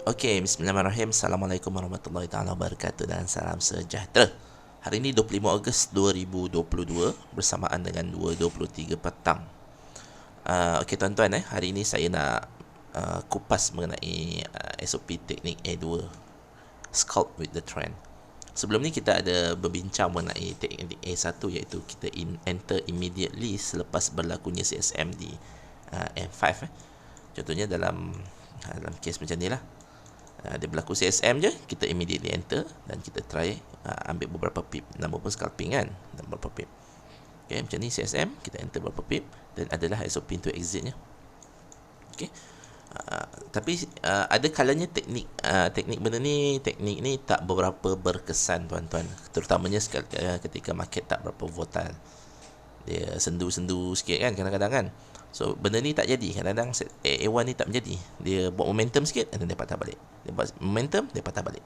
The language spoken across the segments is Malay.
Okey, bismillahirrahmanirrahim. Assalamualaikum warahmatullahi taala wabarakatuh dan salam sejahtera. Hari ini 25 Ogos 2022 bersamaan dengan 2:23 petang. Okey tuan-tuan, hari ini saya nak kupas mengenai SOP teknik A2, Sculpt with the Trend. Sebelum ni kita ada berbincang mengenai teknik A1, iaitu kita enter immediately selepas berlakunya CSM di M5. Contohnya dalam kes macam ni lah. Dia berlaku CSM je, kita immediately enter dan kita try ambil beberapa pip. Nama pun scalping kan, beberapa pip. Okay, macam ni CSM, kita enter beberapa pip dan adalah SOP untuk exitnya. Okay. Tapi ada kalanya teknik benda ni, teknik ni tak beberapa berkesan tuan-tuan, terutamanya ketika market tak berapa volatile. Dia sendu-sendu sikit kan kadang-kadang kan. So benda ni tak jadi. Kadang-kadang A1 ni tak menjadi. Dia buat momentum sikit dan dia patah balik. Dia buat momentum, dia patah balik.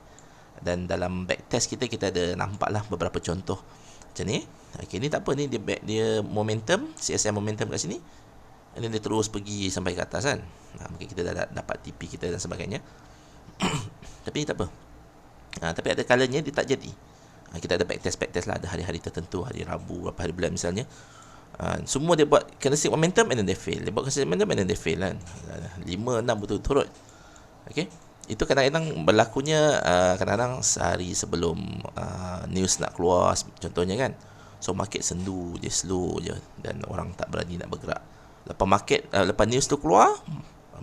Dan dalam backtest kita ada nampaklah beberapa contoh macam ni. Okay, ni tak apa, ni dia momentum, CSM momentum kat sini. Dan dia terus pergi sampai ke atas kan. Mungkin kita dah dapat TP kita dan sebagainya. Tapi ni tak apa. Tapi ada kalanya dia tak jadi. Kita ada backtest lah, ada hari-hari tertentu, hari Rabu, berapa hari bulan misalnya. Semua dia buat candlestick momentum and then they fail. Dia buat candlestick momentum and then they fail kan. 5-6 betul-betul. Okay. Itu kadang-kadang berlakunya kadang-kadang sehari sebelum news nak keluar contohnya kan. So market sendu, dia slow je dan orang tak berani nak bergerak. Lepas news tu keluar,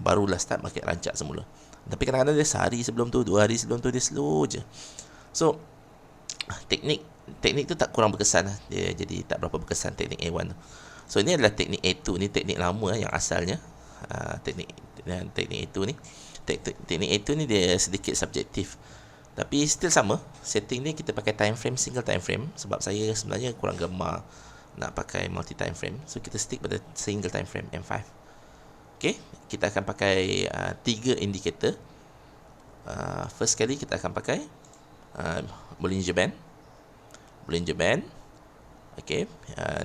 barulah start market rancak semula. Tapi kadang-kadang dia sehari sebelum tu, 2 hari sebelum tu dia slow je. So teknik tu tak kurang berkesan lah. Dia jadi tak berapa berkesan teknik A1 tu. So ini adalah teknik A2 ni, teknik lama yang asalnya. Teknik A2 ni, teknik A2 ni dia sedikit subjektif. Tapi still sama. Setting ni kita pakai time frame, single time frame. Sebab saya sebenarnya kurang gemar nak pakai multi time frame. So kita stick pada single time frame M5. Okay, kita akan pakai 3 indikator. First kali kita akan pakai Bollinger Band. Okay,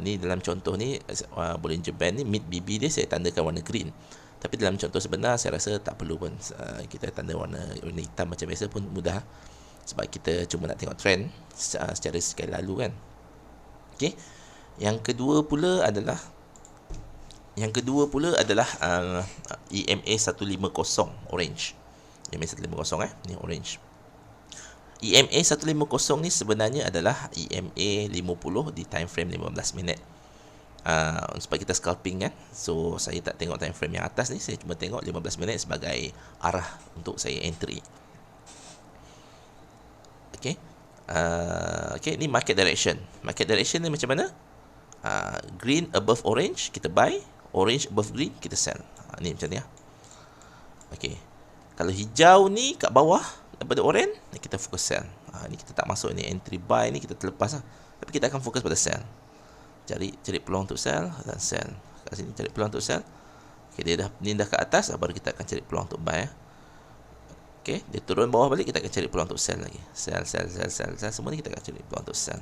ni dalam contoh ni Bollinger Band ni mid BB dia saya tandakan warna green. Tapi dalam contoh sebenar saya rasa tak perlu pun kita tanda warna hitam macam biasa pun mudah. Sebab kita cuma nak tengok trend secara sekali lalu kan. Okay, yang kedua pula adalah EMA 150 orange. EMA 150 ni orange. EMA 150 ni sebenarnya adalah EMA 50 di time frame 15 minit. Sebab kita scalping kan. So saya tak tengok time frame yang atas ni, saya cuma tengok 15 minit sebagai arah untuk saya entry. Okay. Okay, ni market direction. Market direction ni macam mana? Green above orange kita buy, orange above green kita sell. Ni macam ni lah. Okay. Kalau hijau ni kat bawah daripada orange, kita fokus sell. Ni kita tak masuk ni, entry buy ni kita terlepas lah. Tapi kita akan fokus pada sell. Cari peluang untuk sell dan sell. Kat sini cari peluang untuk sell. Okay, dia dah ke atas, baru kita akan cari peluang untuk buy. Okay, dia turun bawah balik, kita akan cari peluang untuk sell lagi. Sell. Semua ni kita akan cari peluang untuk sell.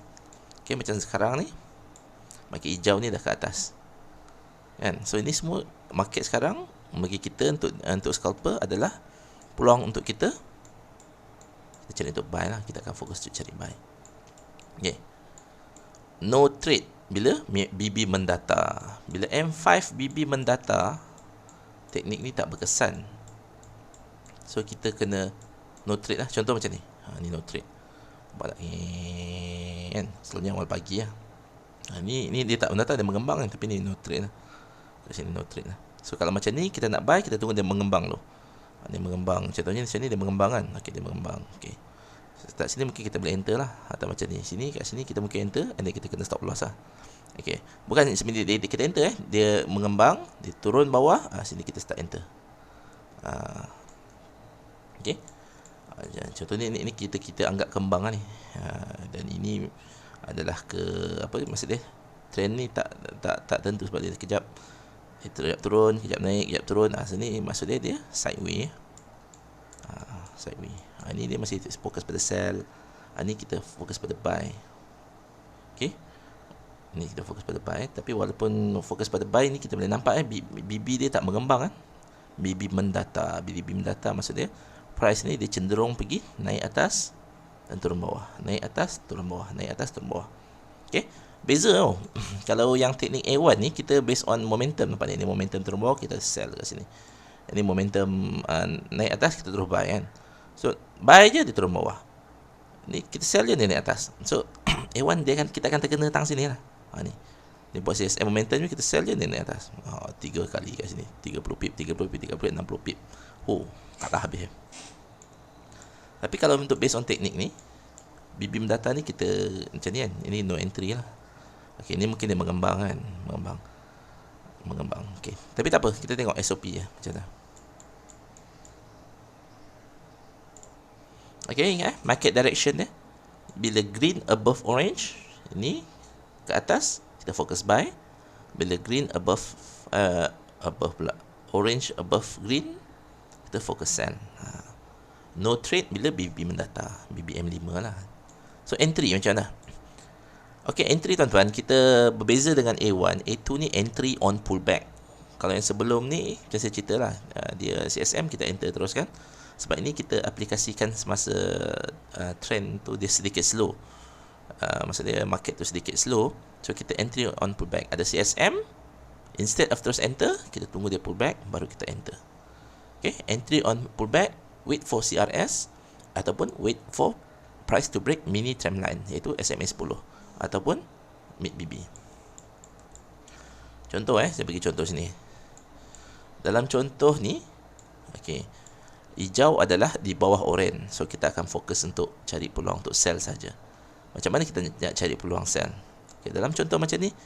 Okay, macam sekarang ni market hijau ni dah ke atas kan. So ini semua market sekarang bagi kita untuk scalper adalah peluang untuk kita cari untuk buy lah. Kita akan fokus untuk cari buy. Okay. No trade bila BB mendata. Bila M5 BB mendata, teknik ni tak berkesan. So kita kena no trade lah. Contoh macam ni. Ni no trade. Buat kan. Selalunya awal pagi lah. Ni dia tak mendata, dia mengembang kan. Tapi ni no trade lah. Di sini no trade lah. So kalau macam ni kita nak buy, kita tunggu dia mengembang dulu. Dia mengembang. Contohnya di sini dia mengembang kan. Okay, dia mengembang. Okay. Start sini mungkin kita boleh enter lah. Atau macam ni. Kat sini kita mungkin enter. And then kita kena stop loss lah. Okay. Bukan sebenarnya kita enter dia mengembang. Dia turun bawah. Sini kita start enter. Okay. Contoh ni kita anggap kembang lah ni. Dan ini adalah maksud dia trend ni tak tentu sebab dia kejap turun, kejap naik, kejap turun. Sini maksud dia sideway. Sideway. Ini dia masih fokus pada sell. Ni kita fokus pada buy. Okay. Ni kita fokus pada buy. Tapi walaupun fokus pada buy ni, kita boleh nampak BB dia tak mengembang kan. BB mendata maksud dia price ni dia cenderung pergi naik atas dan turun bawah, naik atas, turun bawah, naik atas, turun bawah. Okay, beza tau. Kalau yang teknik A1 ni kita based on momentum, nampak ni, ini momentum turun bawah, kita sell kat sini. Ini momentum naik atas, kita terus buy kan. So buy je dia turun bawah, ni kita sell je dia naik atas. So A1 dia kita akan terkena tang sini lah. Ni dia buat CSM momentum ni, kita sell je dia naik atas. 3 kali kat sini, 30 pip, 30 pip, 30 pip, 60 pip. Kalah habis. Tapi kalau untuk based on teknik ni, BBM data ni kita macam ni kan, ini no entry lah. Okay, ni mungkin dia mengembang kan, mengembang. Okay, tapi tak apa, kita tengok SOP ya, macam mana. Okay, ingat market direction dia, bila green above orange, ini ke atas, kita fokus buy. Bila green above pula orange above green, kita fokus sell. No trade bila BBM data, BBM 5 lah. So entry macam mana? Okay, entry tuan-tuan, kita berbeza dengan A1. A2 ni entry on pullback. Kalau yang sebelum ni, macam saya cerita lah, dia CSM, kita enter terus kan. Sebab ini kita aplikasikan semasa trend tu dia sedikit slow. Maksudnya market tu sedikit slow. So kita entry on pullback. Ada CSM, instead of terus enter, kita tunggu dia pullback, baru kita enter. Okay, entry on pullback, wait for CRS, ataupun wait for price to break mini trend line, iaitu SMA 10, ataupun mid BB. Contoh saya bagi contoh sini. Dalam contoh ni, okay, hijau adalah di bawah oren. So kita akan fokus untuk cari peluang untuk sell saja. Macam mana kita nak cari peluang sell? Okay, dalam contoh macam ni,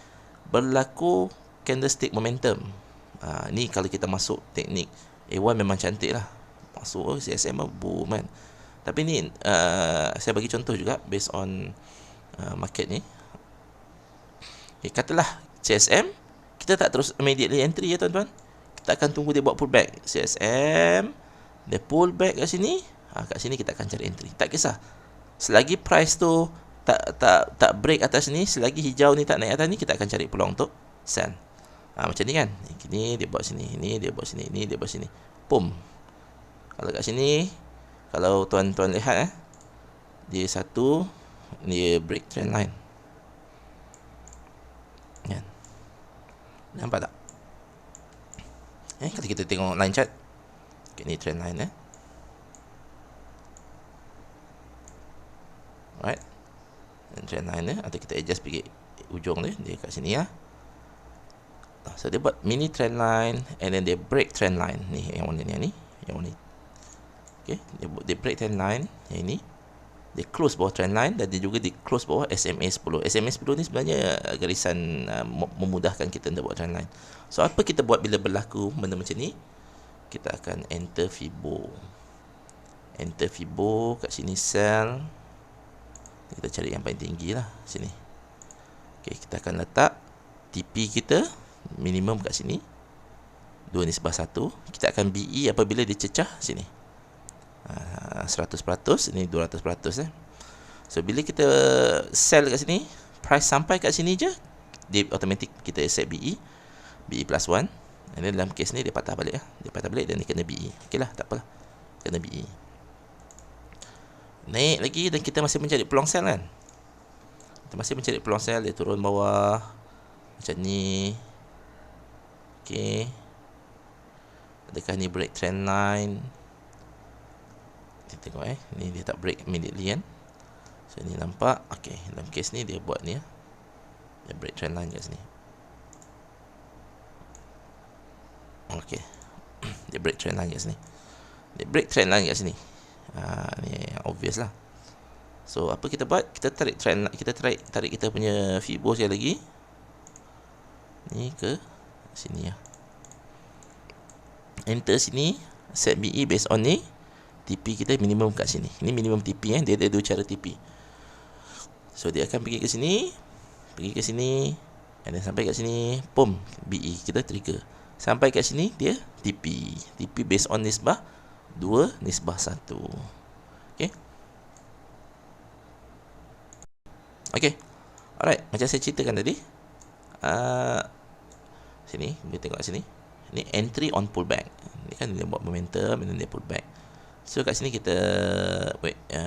berlaku candlestick momentum. Ni kalau kita masuk teknik A1 memang cantik lah. Masuk CSM boom kan. Tapi ni saya bagi contoh juga based on market ni. Okay, katalah CSM, kita tak terus immediately entry ya tuan-tuan. Kita akan tunggu dia buat pullback. CSM, dia pullback kat sini. Kat sini kita akan cari entry. Tak kisah. Selagi price tu tak break atas ni, selagi hijau ni tak naik atas ni, kita akan cari peluang untuk sell. Macam ni kan. Ini dia buat sini, ini dia buat sini, ini dia buat sini. Boom. Kalau kat sini, kalau tuan-tuan lihat dia satu, dia break trend line. Kan? Nampak tak? Kalau kita tengok line chart, okay, ni trend line Alright. Trend line atau kita adjust pergi ujung dia kat sini ya. So dia buat mini trend line, and then dia break trend line. Ni yang warna ni, yang warna ni. Okay, dia break trend line yang ini. Dia close bawah trend line, dan dia juga di close bawah SMA 10. SMA 10 ni sebenarnya garisan memudahkan kita untuk buat trend line. So apa kita buat bila berlaku benda macam ni? Kita akan enter Fibo. Enter Fibo kat sini, sell. Kita cari yang paling tinggi lah sini. Okay, kita akan letak TP kita minimum kat sini 2:1. Kita akan BE apabila dia cecah sini 100%, ini 200%. So bila kita sell kat sini, price sampai kat sini je, dia automatic kita set BE plus 1. And then dalam case ni dia patah balik dia patah balik dan dia kena BE. Okay lah, tak apalah, kena BE. Naik lagi dan kita masih mencari peluang sell kan. Kita masih mencari peluang sell. Dia turun bawah macam ni. Okay, adakah ni break trend line? Kita tengok ni dia tak break immediately kan. So ni nampak. Okay, dalam case ni dia buat ni dia break trend line kat sini. Okay, dia break trend line kat sini. Dia break trend line kat sini. Ni obvious lah. So apa kita buat? Kita tarik trend, kita tarik kita punya Fibo sekali lagi. Ni ke sini ya. Enter sini, set BE based on ni. TP kita minimum kat sini. Ini minimum TP dia ada dua cara TP. So dia akan pergi ke sini, pergi ke sini, and then sampai kat sini, boom, BE kita trigger. Sampai kat sini dia TP. TP based on nisbah 2:1. Okay. Okay. Alright, macam saya ceritakan tadi. Sini, kita tengok sini. Ni entry on pullback. Ni kan dia buat momentum, and then dia pullback. So kat sini kita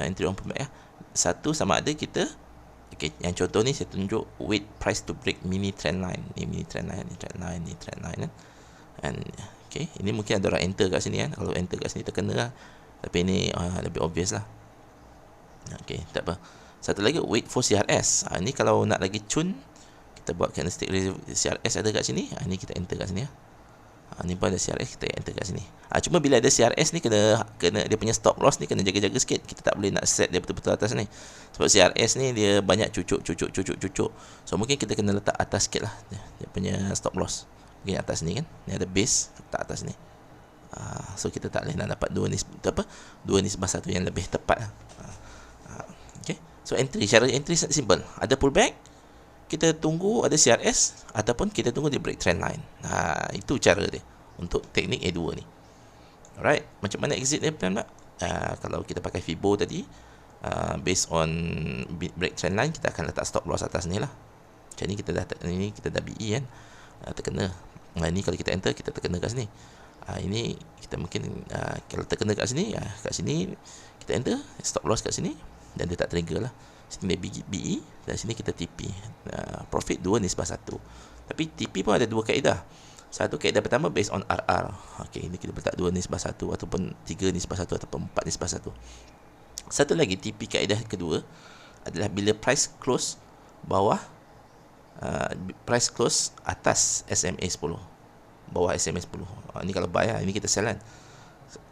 entry on pullback 1 sama ada kita yang contoh ni saya tunjuk wait price to break mini trend line. Ni mini trend line, ni trend line, ni trend line kan. And ini mungkin ada orang enter kat sini kan. Kalau enter kat sini terkena lah. Tapi ini lebih obvious lah. Tak apa. Satu lagi wait for CRS. Ni kalau nak lagi cun, kita buat candlestick CRS ada kat sini. Ni kita enter kat sini lah. Ni pun ada CRS, kita enter kat sini. Cuma bila ada CRS ni kena dia punya stop loss ni kena jaga-jaga sikit. Kita tak boleh nak set dia betul-betul atas ni. Sebab CRS ni dia banyak cucuk. So mungkin kita kena letak atas sikit lah dia punya stop loss. Mungkin atas ni kan. Ni ada base, letak atas ni. So kita tak boleh nak dapat dua nisbah satu yang lebih tepat lah. So cara entry simple. Ada pullback, kita tunggu ada CRS ataupun kita tunggu dia break trend line. Itu cara dia untuk teknik A2 ni. Alright, macam mana exit dia plan tak? Kalau kita pakai Fibo tadi, based on break trend line, kita akan letak stop loss atas ni lah. Macam ni kita dah BE kan, terkena. Ni kalau kita enter, kita terkena kat sini. Ini kita mungkin kalau terkena kat sini kita enter, stop loss kat sini dan dia tak trigger lah. Sini dia BE dan sini kita TP. Profit 2 nisbah 1. Tapi TP pun ada dua kaedah. Satu kaedah pertama based on RR. Ini kita letak 2 nisbah 1 ataupun 3 nisbah 1 ataupun 4 nisbah 1. Satu lagi TP kaedah kedua adalah bila price close bawah price close atas SMA 10. Bawah SMA 10. Ni kalau buy lah. Ini kita sell kan.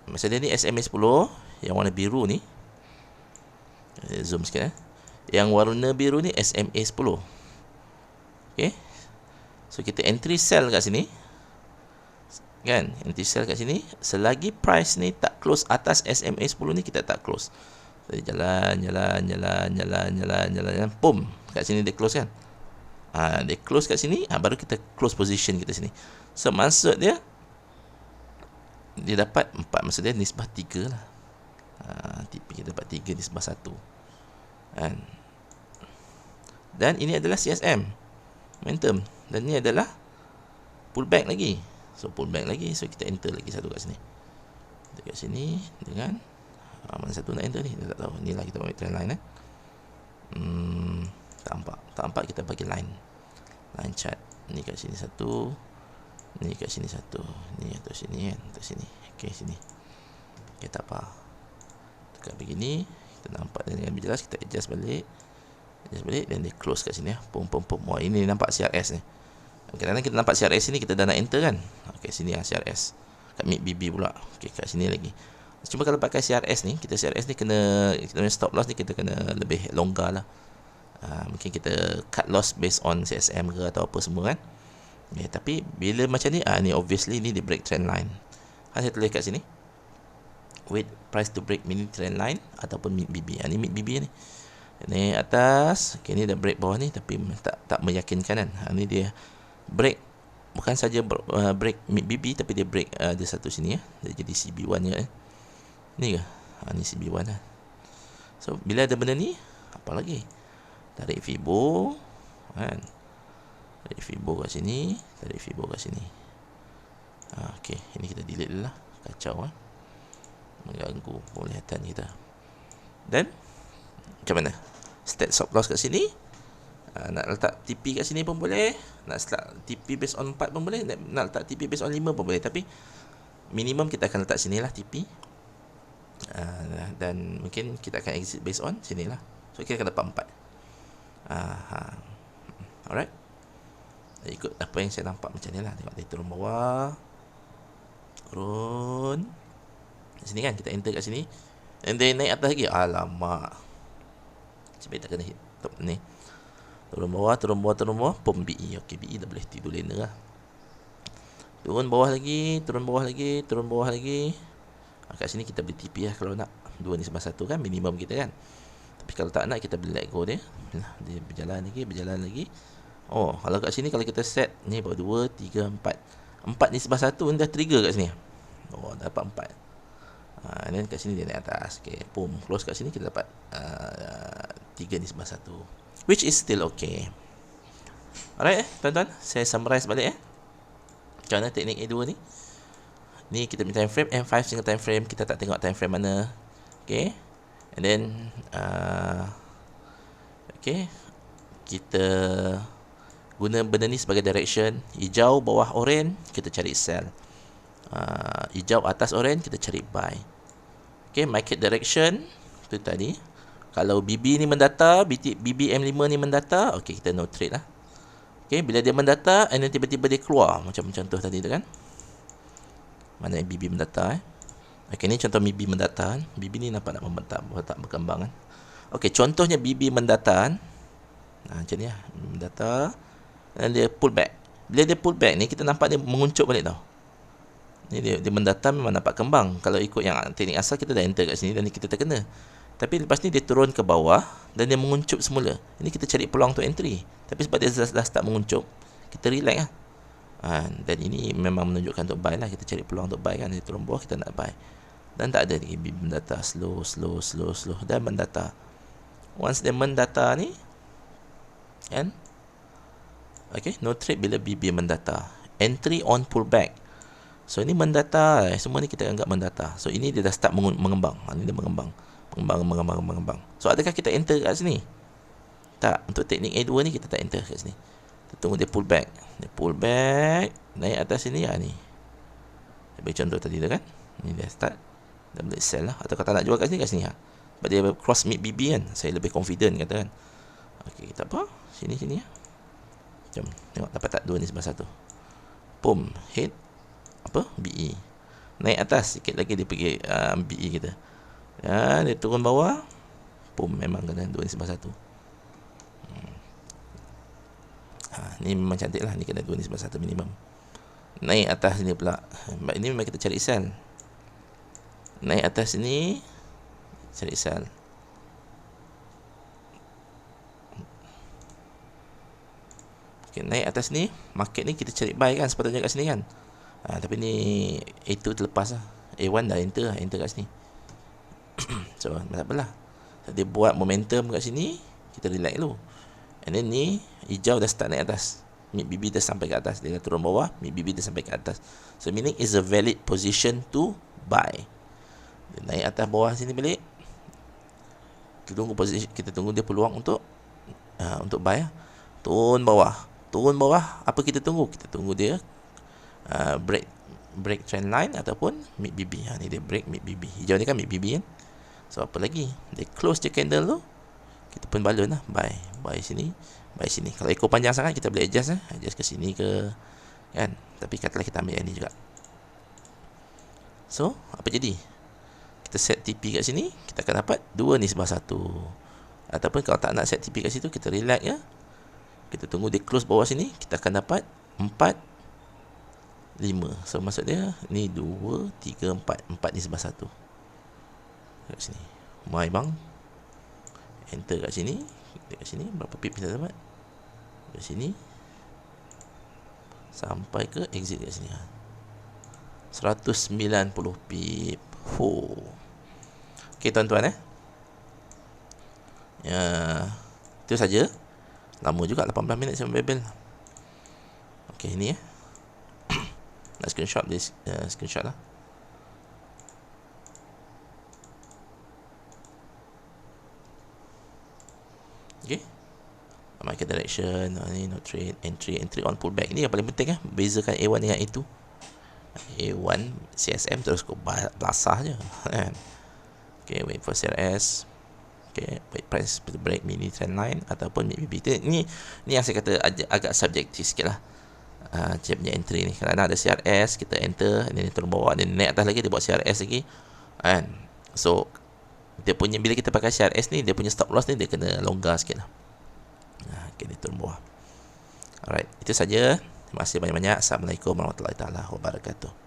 Maksudnya ni SMA 10 yang warna biru ni. Zoom sikit Yang warna biru ni SMA 10. So kita entry sell kat sini. Kan? Entry sell kat sini. Selagi price ni tak close atas SMA 10 ni, kita tak close. So jalan. Pum. Kat sini dia close kan. Dia close kat sini, baru kita close position kita sini. So maksud dia dapat 4. Maksud dia nisbah 3 lah. TP kita dapat 3 nisbah 1. Dan ini adalah CSM momentum. Dan ini adalah pullback lagi. So pullback lagi. So kita enter lagi satu kat sini. Dekat sini dengan mana satu nak enter ni, kita tak tahu. Inilah kita ambil trend line tak nampak kita bagi line chart. Ni kat sini satu, ni kat sini satu, ni atas sini kan, atas sini. Sini. Tak apa. Tekan begini, kita nampak dengan lebih jelas. Kita adjust balik dan dia close kat sini pum. Wah, ini nampak CRS ni. Kadang-kadang kita nampak CRS ni, kita dah nak enter kan. Sini CRS kat mid BB pula. Kat sini lagi. Cuma kalau pakai CRS ni, kita kena stop loss ni kita kena lebih longgar lah. Mungkin kita cut loss based on CSM ke atau apa semua kan. Tapi bila macam ni, ni obviously ni dia break trend line. Saya tulis kat sini wait price to break mini trend line ataupun mid BB. Ni mid BB ni. Ni atas. Ni dah break bawah ni tapi tak meyakinkan kan. Ni dia break, bukan saja break mid BB tapi dia break ada satu sini dia jadi CB1 nya ni ke. Ni CB1 lah. So bila ada benda ni, apa lagi? Tarik Fibo kan. Tarik Fibo kat sini, tarik Fibo kat sini. Ini kita delete dulu lah. Kacau mengganggu penglihatan kita. Dan macam mana? Set stop loss kat sini. Nak letak TP kat sini pun boleh. Nak letak TP based on 4 pun boleh. Nak letak TP based on 5 pun boleh. Tapi minimum kita akan letak sini lah TP. Dan mungkin kita akan exit based on sini lah. So kita akan dapat 4. Alright. Ikut apa yang saya nampak macam ni lah. Tengok dia turun bawah. Turun sini kan, kita enter kat sini. And then naik atas lagi. Alamak. Sebab tak kena hit top ni. Turun bawah. Pum BE. BE dah boleh tidur lena lah. Turun bawah lagi. Kat sini kita beli TP lah kalau nak. 2 nisbah 1 kan minimum kita kan. Tapi kalau tak nak, kita boleh let go dia. Dia berjalan lagi. Kalau kat sini, kalau kita set ni baru 2, 3, 4 nisbah 1 ni dah trigger kat sini. Dapat 4. Dan kat sini dia naik atas. Pum, close kat sini kita dapat 3 nisbah 1, which is still okay. Alright tuan-tuan, saya summarize balik macam mana teknik A2 ni. Ni kita punya time frame M5 single time frame, kita tak tengok time frame mana. Okay, and then okay, kita guna benda ni sebagai direction. Hijau bawah oren, kita cari sell. Hijau atas oren, kita cari buy. Okay, market direction tu tadi. Kalau BB ni mendata, BBM5 ni mendata, okay, kita no trade lah. Okay, bila dia mendata and then tiba-tiba dia keluar, macam contoh tadi tu kan. Mana yang BB mendata okay, ni contoh BB mendata. BB ni nampak tak berkembang kan. Okay, contohnya BB mendata macam ni lah, mendata dan dia pull back. Bila dia pull back ni, kita nampak dia menguncup balik tau. Ni dia mendata memang nampak kembang. Kalau ikut yang teknik asal, kita dah enter kat sini dan kita terkena. Tapi lepas ni dia turun ke bawah dan dia menguncup semula. Ini kita cari peluang untuk entry. Tapi sebab dia dah start menguncup, kita relax lah. Dan ini memang menunjukkan untuk buy lah. Kita cari peluang untuk buy kan. Dia turun bawah, kita nak buy. Dan tak ada lagi mendata. Slow. Dan mendata. Once dia mendata ni kan, okay, no trade bila BB mendata. Entry on pullback. So ini mendata. Semua ni kita anggap mendata. So ini dia dah start mengembang. Ini dia mengembang. So adakah kita enter kat sini? Tak. Untuk teknik A2 ni kita tak enter kat sini. Kita tunggu dia pull back. Dia pull back, naik atas sini ni. Sebagai contoh tadi tu kan. Ni dia start. Dia boleh sell lah. Atau kata nak jual kat sini lah. Sebab dia cross mid BB kan. Saya lebih confident kata kan. Okey, tak apa. Sini lah. Jom tengok dapat tak 2 ni sebelah 1. Boom, hit apa? BE. Naik atas sikit lagi dia pergi BE kita. Ya, dia turun bawah. Boom, memang kena 2 ni sebelah 1. Ni memang cantik lah. Ni kena 2 ni sebelah 1 minimum. Naik atas sini pula. Ini memang kita cari sell. Naik atas sini, cari sell. Okay, naik atas ni, market ni kita cari buy kan, sepatutnya kat sini kan. Tapi ni A2 terlepas lah. A1 dah enter kat sini. So tak apalah. Dia buat momentum kat sini, kita relax dulu. And then ni hijau dah start naik atas. Mid BB dah sampai ke atas. Dia dah turun bawah, mid BB dah sampai ke atas. So meaning is a valid position to buy. Dia naik atas bawah sini balik. Kita tunggu dia peluang untuk buy. Turun bawah, apa kita tunggu? Kita tunggu dia break trend line ataupun mid BB. Ni dia break mid BB. Hijau ni kan mid BB kan. So apa lagi? Dia close je candle tu. Kita pun balun lah. Buy sini. Kalau ekor panjang sangat, kita boleh adjust adjust ke sini ke kan. Tapi katalah kita ambil yang ni juga. So apa jadi? Kita set TP kat sini, kita akan dapat 2 ni sebelah 1. Ataupun kalau tak nak set TP kat situ, kita relax ya. Kita tunggu dia close bawah sini, kita akan dapat 4, 5. So maksud dia ni 2, 3, 4 ni sebelah 1. Kat sini buy bang. Enter kat sini. Kat sini berapa pip kita dapat? Dari sini sampai ke exit kat sini 190 pip. Okay tuan-tuan ya, itu saja. Lama juga 18 minit saya membebel. Okay, ni nak screenshot this, screenshot lah. Okay, market direction, ni no trade, entry on pullback. Ini yang paling penting bezakan A1 dengan A2. A1 CSM terus kau basah je kan. Okay, wait for CRS. Okay, wait price to break mini trend line ataupun mid BB. Ni yang saya kata agak subjektif sikit lah. Dia punya entry ni. Kalau ada CRS, kita enter, and then turun bawah, dan naik atas lagi, dia buat CRS lagi kan. So dia punya, bila kita pakai CRS ni, dia punya stop loss ni dia kena longgar sikit lah. Okay, dia turun bawah. Alright, itu saja. Terima kasih banyak-banyak. Assalamualaikum warahmatullahi wabarakatuh.